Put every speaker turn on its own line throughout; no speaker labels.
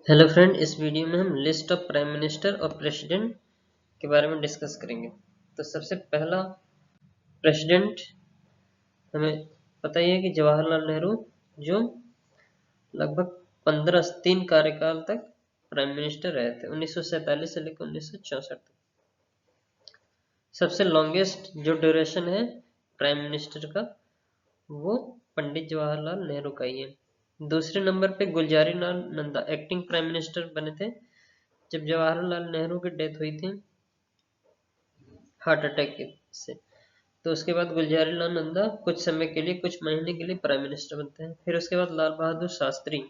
Hello friend, इस video में हम लिस्ट ऑफ प्राइम मिनिस्टर और प्रेसिडेंट के बारे में डिस्कस करेंगे। तो सबसे पहला प्रेसिडेंट हमें पता ही है कि जवाहरलाल नेहरू, जो लगभग 3 कार्यकाल तक प्राइम मिनिस्टर रहे थे, 1947 से लेकर 1964 तक। सबसे लॉन्गेस्ट जो ड्यूरेशन है प्राइम मिनिस्टर का, वो पंडित जवाहरलाल नेहरू का ही है। दूसरे नंबर पे Gulzari Lal Nanda acting prime minister बने थे जब जवाहरलाल नेहरू की डेथ हुई थी हार्ट अटैक से। तो उसके बाद गुलजारी लाल नंदा कुछ समय के लिए, कुछ महीने के लिए प्राइम मिनिस्टर बनते हैं। फिर उसके बाद लाल बहादुर शास्त्री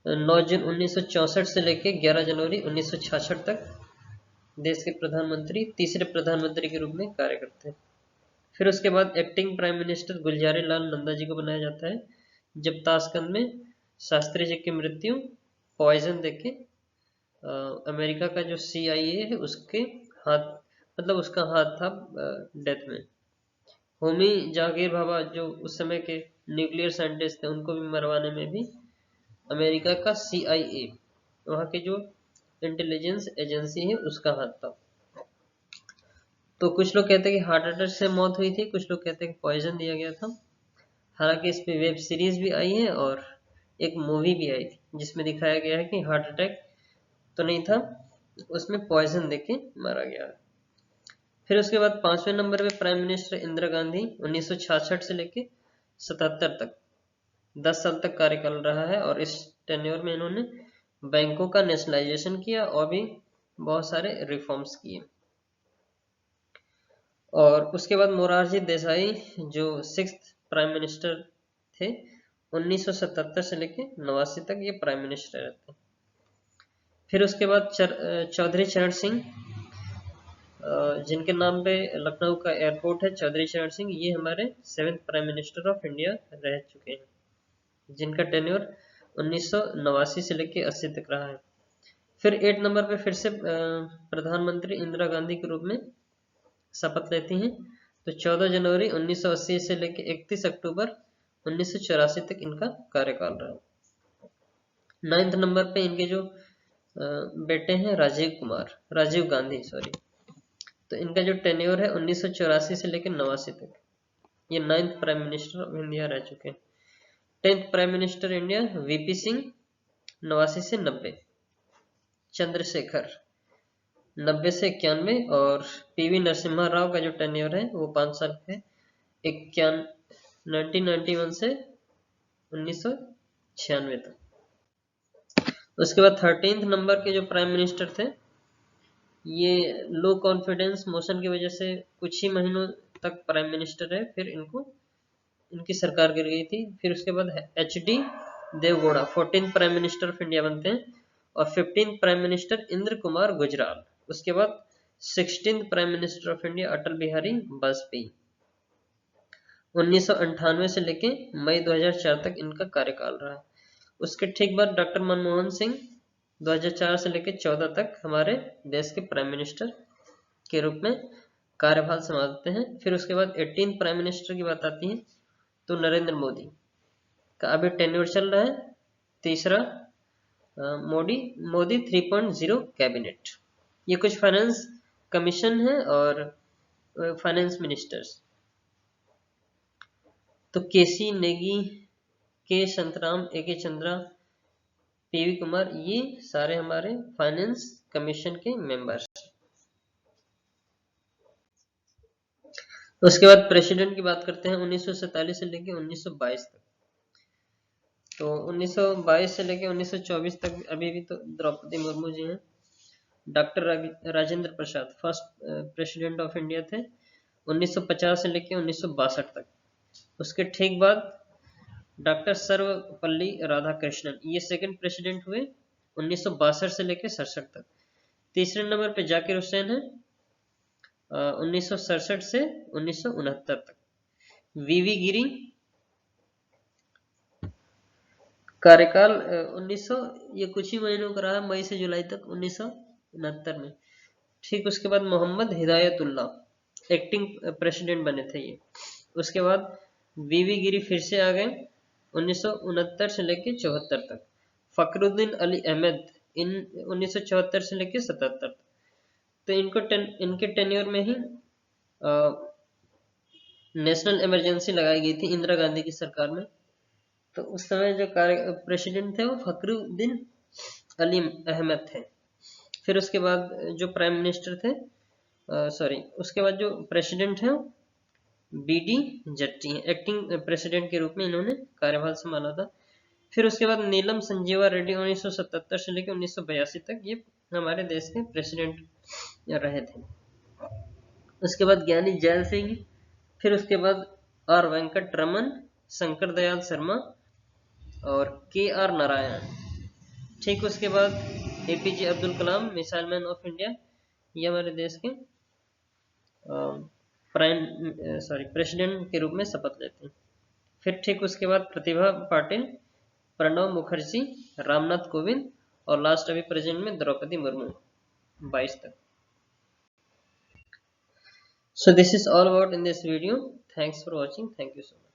9 जून 1964 से लेकर 11 जनवरी 1966 तक देश के प्रधानमंत्री, तीसरे प्रधानमंत्री के रूप में कार्य करते हैं। फिर उसके बाद acting prime minister Gulzari Lal Nanda ji को बनाया जाता है जब ताशकंद में शास्त्री जी की मृत्यु पॉइजन देके अमेरिका का जो CIA है उसके हाथ, मतलब उसका हाथ था डेथ में। होमी जहांगीर भाभा जो उस समय के न्यूक्लियर साइंटिस्ट थे, उनको भी मरवाने में भी अमेरिका का CIA, वहाँ के जो इंटेलिजेंस एजेंसी है, उसका हाथ था। तो कुछ लोग कहते हैं कि हार्ट अटैक से मौत हुई थी, कुछ लोग कहते हैं कि पॉइजन दिया गया था। हालांकि इस पे वेब सीरीज भी आई है और एक मूवी भी आई थी जिसमें दिखाया गया है कि हार्ट अटैक तो नहीं था, उसमें पॉइजन देके मारा गया है। फिर उसके बाद 5वें नंबर पे प्राइम मिनिस्टर इंदिरा गांधी 1966 से लेके 77 तक 10 साल तक कार्यकाल रहा है, और इस टेन्योर में इन्होंने बैंकों का नेशनलाइजेशन किया और भी बहुत सारे रिफॉर्म्स किए। और उसके बाद मोरारजी देसाई जो 6th प्राइम मिनिस्टर थे, 1977 से लेके 89 तक ये प्राइम मिनिस्टर रहते हैं। फिर उसके बाद चौधरी चरण सिंह, जिनके नाम पे लखनऊ का एयरपोर्ट है, चौधरी चरण सिंह, ये हमारे 7th prime minister of India रह चुके हैं, जिनका टेन्योर 1989 से लेके 80 तक रहा है। फिर 8 नंबर पे फिर से प्रधानमंत्री इंदिरा गांधी के रूप में शपथ लेती हैं। तो 14 जनवरी 1980 से लेके 31 अक्टूबर 1984 तक इनका कार्यकाल रहा। 9th नंबर पे इनके जो बेटे हैं राजीव गांधी, सॉरी। तो इनका जो टेन्योर है 1984 से लेकर 89 तक, ये 9th prime minister of India रह चुके हैं। 10th prime minister India VP Singh 89 से 90, चंद्रशेखर 90 से 91, और PV नरसिम्हा राव का जो टेन्योर है वो 5 साल है, 1991 से 1996 तक। उसके बाद 13th नंबर के जो प्राइम मिनिस्टर थे, ये लो कॉन्फिडेंस मोशन की वजह से कुछ ही महीनों तक प्राइम मिनिस्टर रहे, फिर इनकी सरकार गिर गई थी। फिर उसके बाद HD Deve Gowda 14th prime minister of India बनते हैं, और 15th prime minister Inder Kumar Gujral. उसके बाद 16th prime minister of India Atal Bihari Vajpayee. 1998 से लेके मई 2004 तक इनका कार्यकाल रहा। उसके ठीक बाद डॉक्टर मनमोहन सिंह 2004 से लेकर 14 तक हमारे देश के प्राइम मिनिस्टर के रूप में कार्यभार संभालते हैं। फिर उसके बाद 18th प्राइम मिनिस्टर की बात आती है, तो नरेंद्र मोदी का अभी टेन्योर चल रहा है, तीसरा मोदी 3.0 कैबिनेट। ये कुछ फाइनेंस कमीशन है और फाइनेंस मिनिस्टर्स। तो केसी नेगी, के संतराम, AK चंद्रा, PV कुमार, ये सारे हमारे फाइनेंस कमीशन के मेंबर्स। उसके बाद प्रेसिडेंट की बात करते हैं 1947 से लेकर 1922 तक। तो 1922 से लेकर 1924 तक अभी भी तो द्रौपदी मुर्मू जी हैं। Doctor Rajendra Prasad first president of India थे 1950 से लेकर 1962 तक। उसके ठीक बाद डॉक्टर सर्वपल्ली राधाकृष्णन, ये सेकंड प्रेसिडेंट हुए 1962 से लेकर 67 तक। तीसरे नंबर पे जाकिर हुसैन है 1967 से 1969 तक। VV गिरी कार्यकाल 1900, ये कुछ ही महीनों का रहा, मई से जुलाई तक 1969 में। ठीक उसके बाद मोहम्मद हिदायतुल्लाह एक्टिंग प्रेसिडेंट बने थे ये। उसके बाद VV गिरी फिर से आ गए 1969 से लेकर 74 तक। फखरुद्दीन अली अहमद इन 1974 से लेकर 77, तो इनके टेन्योर में ही नेशनल इमरजेंसी लगाई गई थी इंदिरा गांधी की सरकार में। तो उस समय जो प्रेसिडेंट थे वो फखरुद्दीन अली अहमद थे। फिर उसके बाद जो प्राइम मिनिस्टर थे, उसके बाद जो प्रेसिडेंट हैं बीडी जट्टी, एक्टिंग प्रेसिडेंट के रूप में इन्होंने कार्यभार संभाला था। फिर उसके बाद नीलम संजीवा रेड्डी 1977 से लेकर 1982 तक ये हमारे देश के प्रेसिडेंट रहे थे। उसके बाद ज्ञानी जैल सिंह, फिर उसके बाद आर वेंकट रमन, शंकर दयाल शर्मा और के आर नारायण। ठीक उसके बाद APJ Abdul Kalam, missile man of India, ये हमारे देश के प्रेसिडेंट के रूप में शपथ लेते हैं। फिर ठीक उसके बाद प्रतिभा पाटिल, प्रणब मुखर्जी, रामनाथ कोविंद और लास्ट अभी प्रेजेंट में द्रौपदी मुर्मू 22 तक। So this is all about in this video. Thanks for watching. Thank you so much.